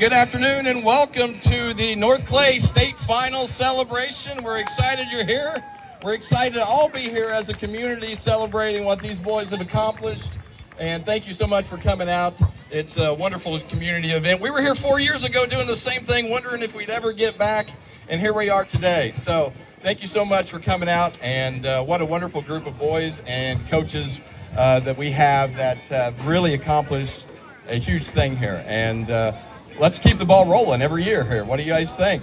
good afternoon and welcome to the North Clay State Final celebration. We're excited you're here. We're excited to all be here as a community celebrating what these boys have accomplished. And thank you so much for coming out. It's a wonderful community event. We were here 4 years ago doing the same thing, wondering if we'd ever get back, and here we are today. So thank you so much for coming out, and what a wonderful group of boys and coaches that we have that have really accomplished a huge thing here. And let's keep the ball rolling every year here. What do you guys think?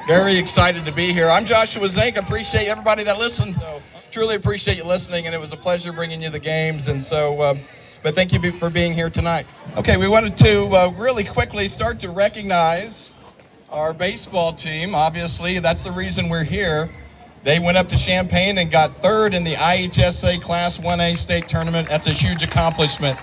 Very excited to be here. I'm Joshua Zink. I appreciate everybody that listened. So truly appreciate you listening, and it was a pleasure bringing you the games. And so, but thank you for being here tonight. Okay, we wanted to really quickly start to recognize our baseball team. Obviously, that's the reason we're here. They went up to Champaign and got third in the IHSA Class 1A state tournament. That's a huge accomplishment.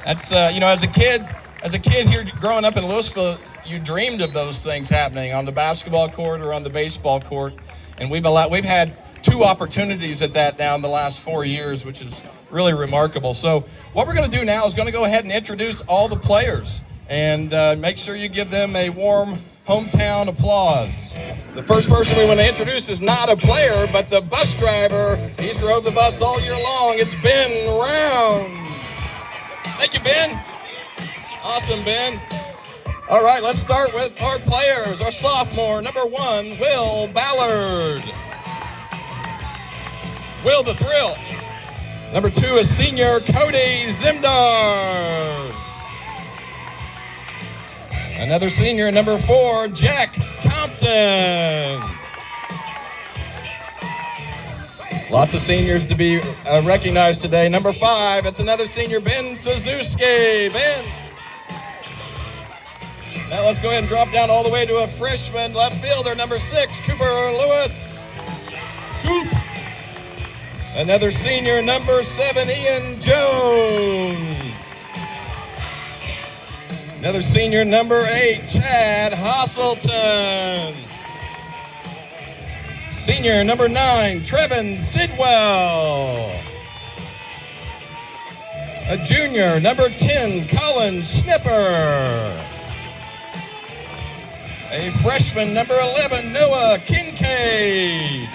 That's, you know, as a kid here growing up in Louisville, you dreamed of those things happening on the basketball court or on the baseball court. And we've had 2 opportunities at that now in the last 4 years, which is really remarkable. So what we're going to do now is going to go ahead and introduce all the players and make sure you give them a warm hometown applause. The first person we want to introduce is not a player, but the bus driver. He's drove the bus all year long. It's Ben Round. Thank you, Ben. Awesome, Ben. All right, let's start with our players. Our sophomore, number 1, Will Ballard. Will the Thrill. Number 2 is senior Cody Zimdars. Another senior, number 4, Jack Compton. Lots of seniors to be recognized today. Number 5, it's another senior, Ben Suzuki. Ben. Now let's go ahead and drop down all the way to a freshman left fielder, number 6, Cooper Lewis. Coop. Another senior, number 7, Ian Jones. Another senior, number 8, Chad Hosselton. Senior, number 9, Trevin Sidwell. A junior, number 10, Colin Schnipper. A freshman, number 11, Noah Kincaid.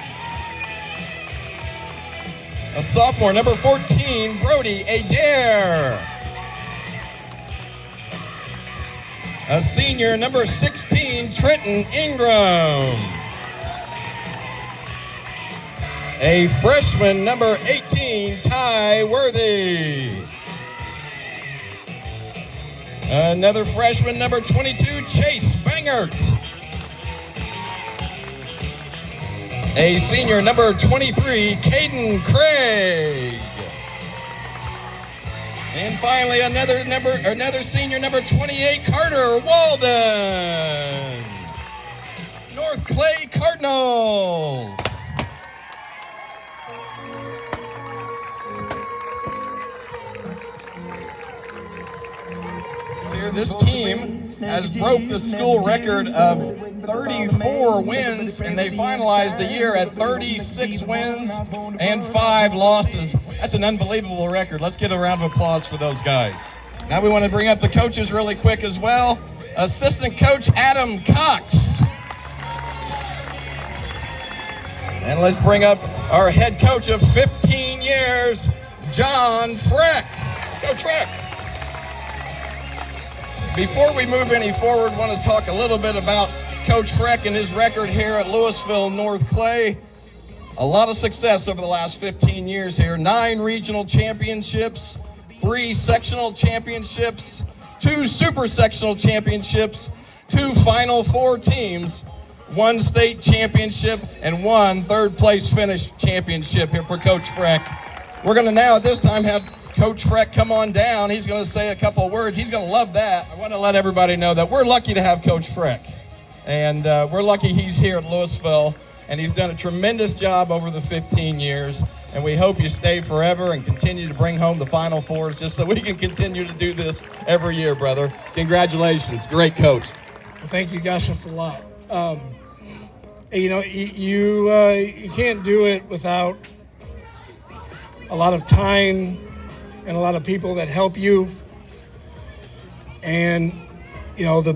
A sophomore, number 14, Brody Adair. A senior, number 16, Trenton Ingram. A freshman, number 18, Ty Worthy. Another freshman, number 22, Chase Bangert. A senior, number 23, Caden Craig. And finally, another senior, number 28, Carter Walden. North Clay Cardinals. Here, this team has broke the school record of 34 wins, and they finalized the year at 36 wins and 5 losses. That's an unbelievable record. Let's get a round of applause for those guys. Now we want to bring up the coaches really quick as well. Assistant coach Adam Cox. And let's bring up our head coach of 15 years, John Freck. Go Freck. Before we move any forward, I want to talk a little bit about Coach Freck and his record here at Louisville North Clay. A lot of success over the last 15 years here. 9 regional championships, 3 sectional championships, 2 super sectional championships, 2 Final Four teams, 1 state championship, and 1 third place finish championship here for Coach Freck. We're going to now at this time have Coach Freck come on down. He's going to say a couple of words. He's going to love that. I want to let everybody know that we're lucky to have Coach Freck. And we're lucky he's here at Louisville, and he's done a tremendous job over the 15 years. And we hope you stay forever and continue to bring home the Final Fours just so we can continue to do this every year, brother. Congratulations. Great coach. Well, thank you, Josh. That's a lot. You know, you can't do it without a lot of time and a lot of people that help you. And, you know, the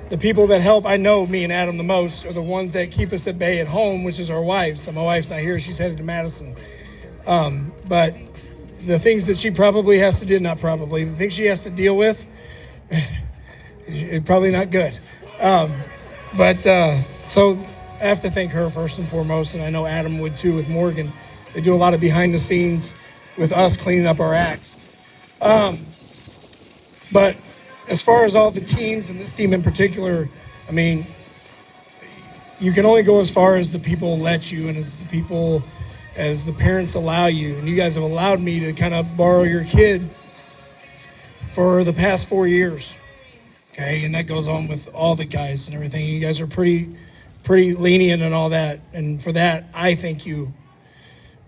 the people that help, I know me and Adam the most, are the ones that keep us at bay at home, which is our wives. So my wife's not here. She's headed to Madison. But the things that she probably has to do, not probably, the things she has to deal with, it's probably not good. So I have to thank her first and foremost, and I know Adam would too with Morgan. They do a lot of behind the scenes with us cleaning up our acts. But as far as all the teams, and this team in particular, I mean, you can only go as far as the people let you, and as the parents allow you. And you guys have allowed me to kind of borrow your kid for the past 4 years. Okay, and that goes on with all the guys and everything. You guys are pretty lenient and all that, and for that, I thank you.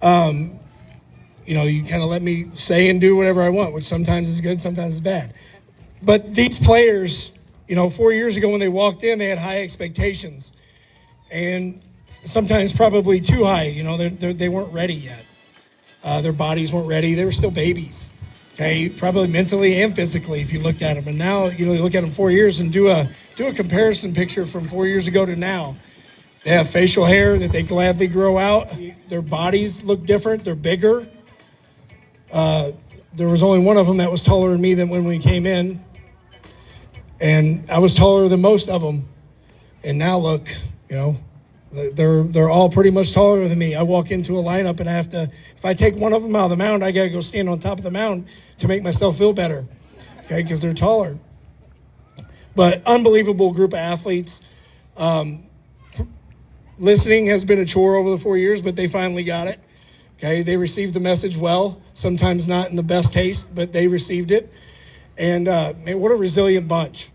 You kind of let me say and do whatever I want, which sometimes is good, sometimes is bad. But these players, 4 years ago when they walked in, they had high expectations, and sometimes probably too high. They weren't ready yet. Their bodies weren't ready. They were still babies. Okay, probably mentally and physically if you looked at them. And now, you look at them 4 years and do a comparison picture from 4 years ago to now. They have facial hair that they gladly grow out. Their bodies look different. They're bigger. There was only one of them that was taller than me than when we came in. And I was taller than most of them. And now look, they're all pretty much taller than me. I walk into a lineup and I have to, if I take one of them out of the mound, I got to go stand on top of the mound to make myself feel better, okay, because they're taller. But unbelievable group of athletes. Listening has been a chore over the 4 years, but they finally got it. Okay, they received the message well, sometimes not in the best taste, but they received it. And man, what a resilient bunch.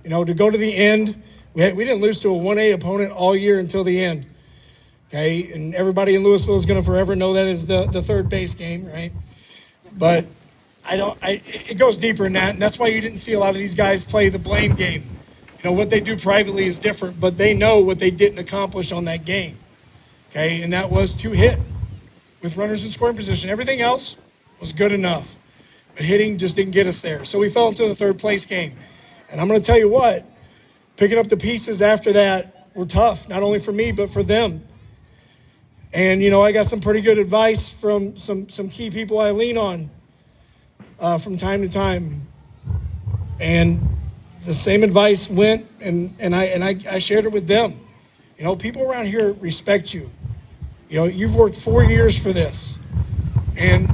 To go to the end, we didn't lose to a 1A opponent all year until the end. Okay, and everybody in Louisville is going to forever know that is the third base game, right? But it goes deeper than that, and that's why you didn't see a lot of these guys play the blame game. What they do privately is different, but they know what they didn't accomplish on that game. Okay, and that was to hit with runners in scoring position. Everything else was good enough, but hitting just didn't get us there. So we fell into the third place game. And I'm going to tell you what, picking up the pieces after that were tough, not only for me, but for them. And, I got some pretty good advice from some key people I lean on from time to time. And the same advice went, and I shared it with them. People around here respect you. You've worked 4 years for this. And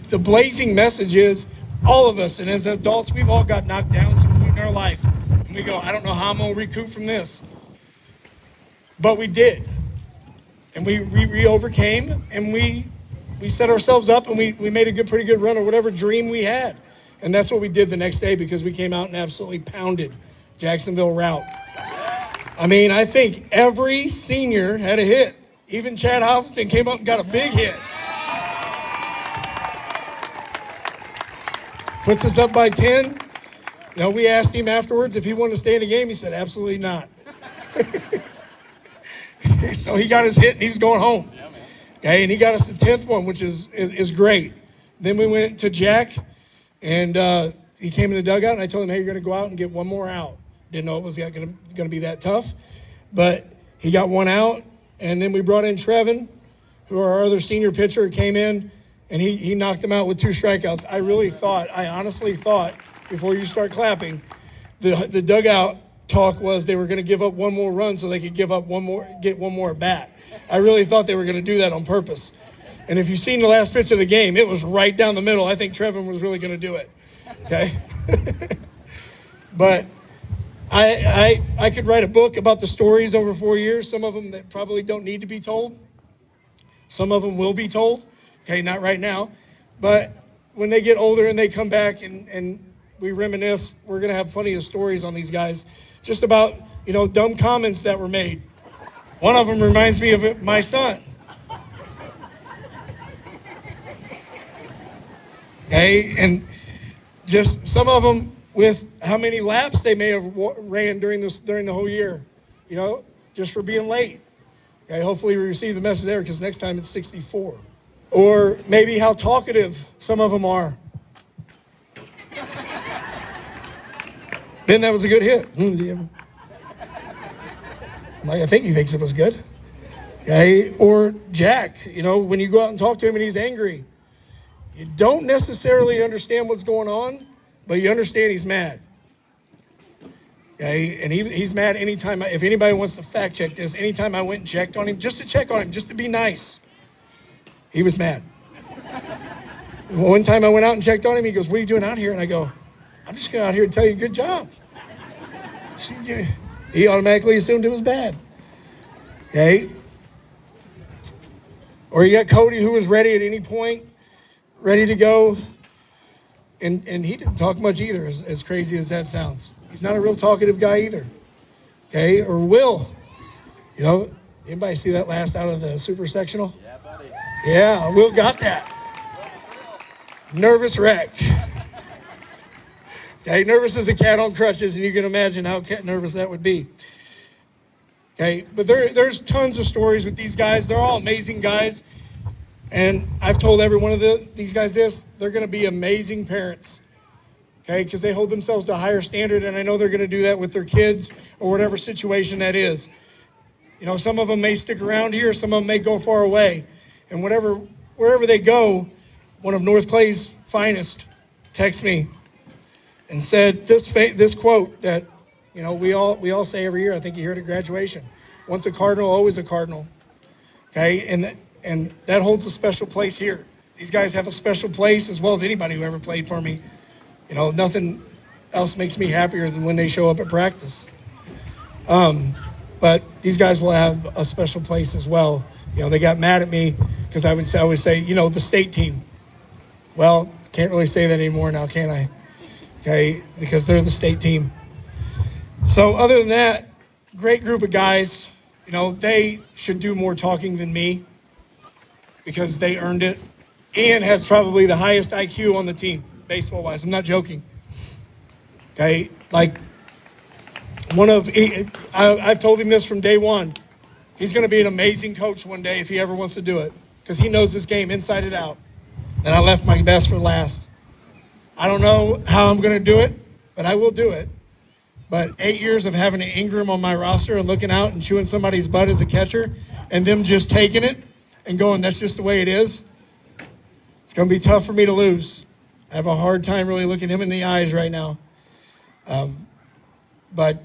the blazing message is all of us, and as adults, we've all got knocked down some point in our life. And we go, I don't know how I'm going to recoup from this. But we did. And we overcame, and we set ourselves up, and we made a pretty good run of whatever dream we had. And that's what we did the next day, because we came out and absolutely pounded Jacksonville route. I mean, I think every senior had a hit. Even Chad Houston came up and got a big hit. Puts us up by 10. We asked him afterwards if he wanted to stay in the game. He said, absolutely not. So he got his hit and he was going home. Okay, and he got us the 10th one, which is great. Then we went to Jack, and he came in the dugout, and I told him, hey, you're going to go out and get one more out. Didn't know it was going to be that tough, but he got one out, and then we brought in Trevin, who our other senior pitcher, came in, and he knocked him out with 2 strikeouts. I honestly thought, before you start clapping, the dugout talk was they were going to give up one more run so they could get one more at bat. I really thought they were going to do that on purpose. And if you've seen the last pitch of the game, it was right down the middle. I think Trevin was really going to do it. Okay? But I could write a book about the stories over 4 years, some of them that probably don't need to be told. Some of them will be told. Okay, not right now. But when they get older and they come back and we reminisce, we're going to have plenty of stories on these guys just about, dumb comments that were made. One of them reminds me of my son. Okay, and just some of them with how many laps they may have ran during the whole year, just for being late. Okay, hopefully we receive the message there, because next time it's 64. Or maybe how talkative some of them are. Ben, that was a good hit. I'm like, I think he thinks it was good. Okay? Or Jack, when you go out and talk to him and he's angry, you don't necessarily understand what's going on, but you understand he's mad. Okay? And he's mad anytime. If anybody wants to fact check this, anytime I went and checked on him, just to check on him, just to be nice, he was mad. One time I went out and checked on him, he goes, "What are you doing out here?" And I go, "I'm just going out here to tell you good job." He automatically assumed it was bad. Okay? Or you got Cody, who was ready at any point, ready to go. And he didn't talk much either, as crazy as that sounds. He's not a real talkative guy either. Okay? Or Will. Anybody see that last out of the super sectional? Yeah, buddy. Yeah, Will got that. Nervous wreck. Okay, nervous as a cat on crutches, and you can imagine how nervous that would be. Okay, but there's tons of stories with these guys. They're all amazing guys. And I've told every one of these guys this, they're going to be amazing parents. Okay, because they hold themselves to a higher standard, and I know they're going to do that with their kids or whatever situation that is. Some of them may stick around here, some of them may go far away. And wherever they go, one of North Clay's finest texted me and said this quote that we all say every year. I think you hear it at graduation. Once a Cardinal, always a Cardinal. Okay, and that holds a special place here. These guys have a special place, as well as anybody who ever played for me. Nothing else makes me happier than when they show up at practice. But these guys will have a special place as well. They got mad at me because I would always say, the state team. Well, can't really say that anymore now, can I? Okay, because they're the state team. So other than that, great group of guys. They should do more talking than me because they earned it. Ian has probably the highest IQ on the team, baseball-wise. I'm not joking. Okay, I've told him this from day one. He's going to be an amazing coach one day if he ever wants to do it because he knows this game inside and out. And I left my best for last. I don't know how I'm going to do it, but I will do it. But 8 years of having an Ingram on my roster and looking out and chewing somebody's butt as a catcher and them just taking it and going, that's just the way it is, it's going to be tough for me to lose. I have a hard time really looking him in the eyes right now. But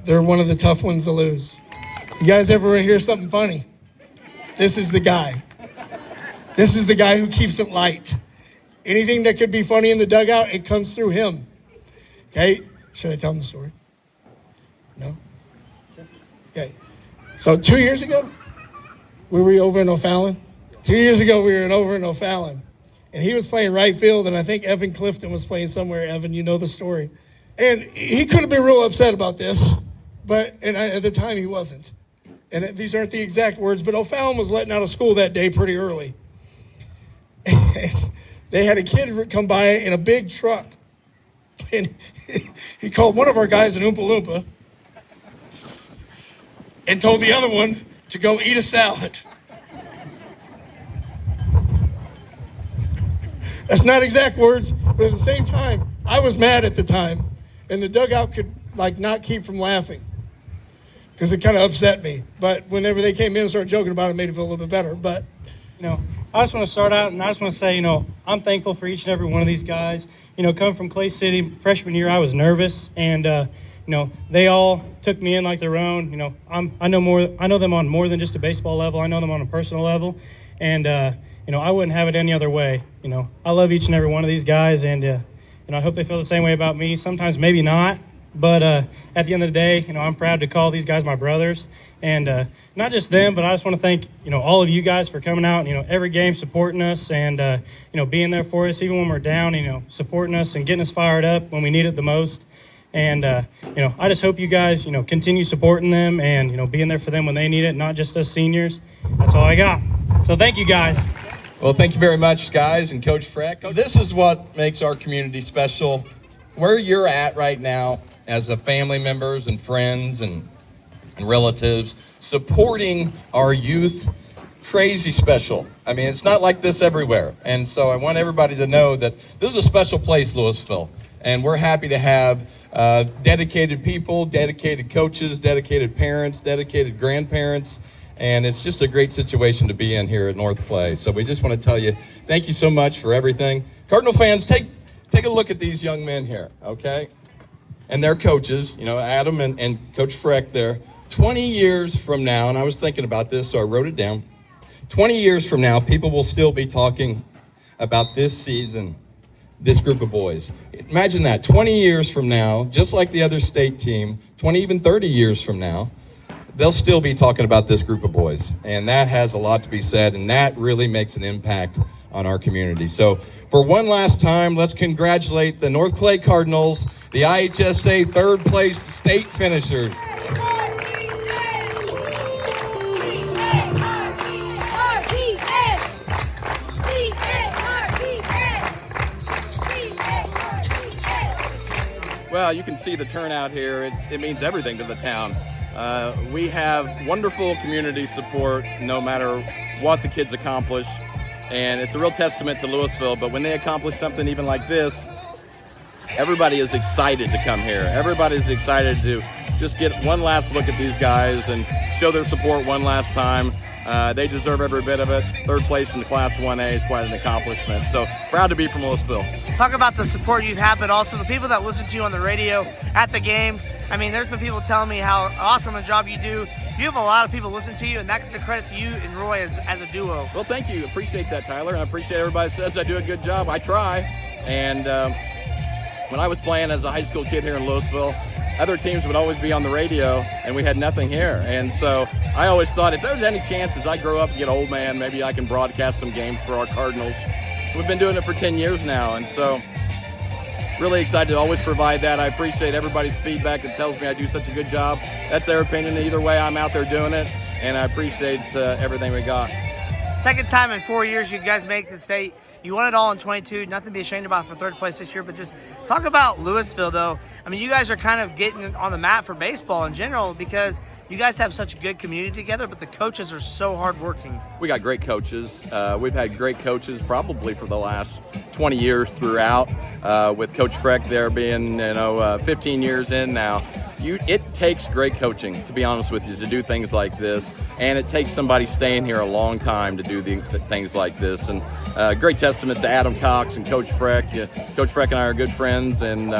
they're one of the tough ones to lose. You guys ever hear something funny? This is the guy. This is the guy who keeps it light. Anything that could be funny in the dugout, it comes through him. Okay? Should I tell them the story? No? Okay. So 2 years ago, we were over in O'Fallon. 2 years ago, we were over in O'Fallon. And he was playing right field, and I think Evan Clifton was playing somewhere. Evan, you know the story. And he could have been real upset about this, but at the time he wasn't. And these aren't the exact words, but O'Fallon was letting out of school that day pretty early. And they had a kid come by in a big truck. And he called one of our guys an Oompa Loompa and told the other one to go eat a salad. That's not exact words, but at the same time, I was mad at the time, and the dugout could not keep from laughing because it kind of upset me. But whenever they came in and started joking about it, it made it feel a little bit better. But I just want to start out, and I just want to say, I'm thankful for each and every one of these guys. Coming from Clay City, freshman year, I was nervous, and they all took me in like their own. I know them on more than just a baseball level. I know them on a personal level, and I wouldn't have it any other way. I love each and every one of these guys, and I hope they feel the same way about me. Sometimes maybe not, but at the end of the day, I'm proud to call these guys my brothers. And not just them, but I just want to thank, all of you guys for coming out, every game supporting us and, being there for us, even when we're down, supporting us and getting us fired up when we need it the most. And, I just hope you guys, continue supporting them and, being there for them when they need it, not just us seniors. That's all I got. So thank you guys. Well, thank you very much, guys, and Coach Freck. This is what makes our community special. Where you're at right now as a family members and friends and relatives, supporting our youth, crazy special. I mean, it's not like this everywhere. And so I want everybody to know that this is a special place, Louisville. And we're happy to have dedicated people, dedicated coaches, dedicated parents, dedicated grandparents. And it's just a great situation to be in here at North Clay. So we just want to tell you, thank you so much for everything. Cardinal fans, take a look at these young men here, okay? And their coaches, you know, Adam and Coach Freck there. 20 years from now, and I was thinking about this, so I wrote it down. 20 years from now, people will still be talking about this season, this group of boys. Imagine that, 20 years from now, just like the other state team, 20, even 30 years from now, they'll still be talking about this group of boys. And that has a lot to be said, and that really makes an impact on our community. So for one last time, let's congratulate the North Clay Cardinals, the IHSA third place state finishers. Well, you can see the turnout here. It means everything to the town. We have wonderful community support no matter what the kids accomplish. And it's a real testament to Louisville. But when they accomplish something even like this, everybody is excited to come here. Everybody's excited to just get one last look at these guys and show their support one last time. They deserve every bit of it. Third place in the Class 1A is quite an accomplishment. So proud to be from Louisville. Talk about the support you've had, but also the people that listen to you on the radio, at the games. I mean, there's been people telling me how awesome a job you do. You have a lot of people listen to you, and that's the credit to you and Roy as a duo. Well, thank you. Appreciate that, Tyler. And I appreciate everybody says I do a good job. I try. And when I was playing as a high school kid here in Louisville, other teams would always be on the radio, and we had nothing here. And so I always thought if there's any chances I grow up and get old man, maybe I can broadcast some games for our Cardinals. We've been doing it for 10 years now, and so really excited to always provide that. I appreciate everybody's feedback that tells me I do such a good job. That's their opinion. Either way, I'm out there doing it, and I appreciate everything we got. Second time in 4 years you guys make the state. You won it all in 22. Nothing to be ashamed about for third place this year, but just talk about Louisville, though. I mean, you guys are kind of getting on the map for baseball in general because you guys have such a good community together, but the coaches are so hardworking. We got great coaches. We've had great coaches probably for the last 20 years throughout, with Coach Freck there being 15 years in now. It takes great coaching, to be honest with you, to do things like this, and it takes somebody staying here a long time to do the things like this. And great testament to Adam Cox and Coach Freck. Coach Freck and I are good friends, and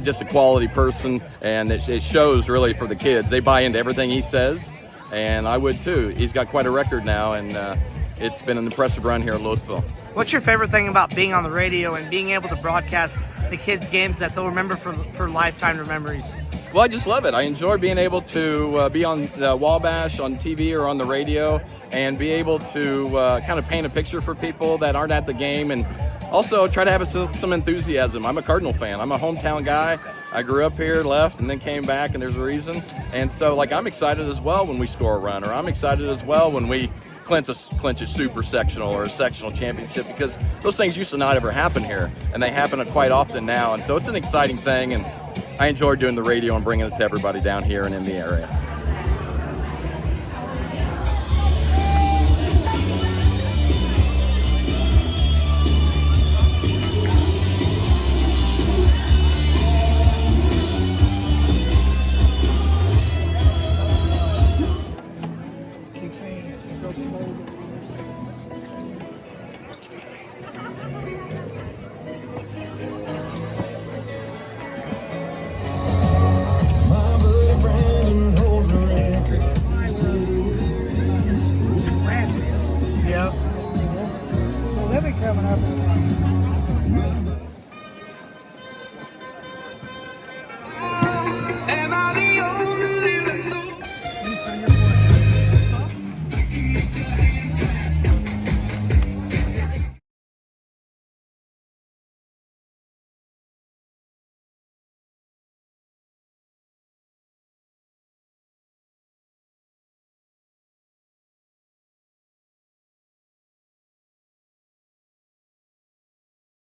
just a quality person, and it shows really for the kids. They buy into everything he says, and I would too. He's got quite a record now, and it's been an impressive run here at Louisville. What's your favorite thing about being on the radio and being able to broadcast the kids' games that they'll remember for lifetime memories? Well, I just love it. I enjoy being able to be on Wabash, on TV or on the radio, and be able to kind of paint a picture for people that aren't at the game, and also try to have some enthusiasm. I'm a Cardinal fan. I'm a hometown guy. I grew up here, left, and then came back, and there's a reason. And so, I'm excited as well when we score a run, or I'm excited as well when we clinch a super sectional or a sectional championship, because those things used to not ever happen here, and they happen quite often now. And so it's an exciting thing, and I enjoy doing the radio and bringing it to everybody down here and in the area.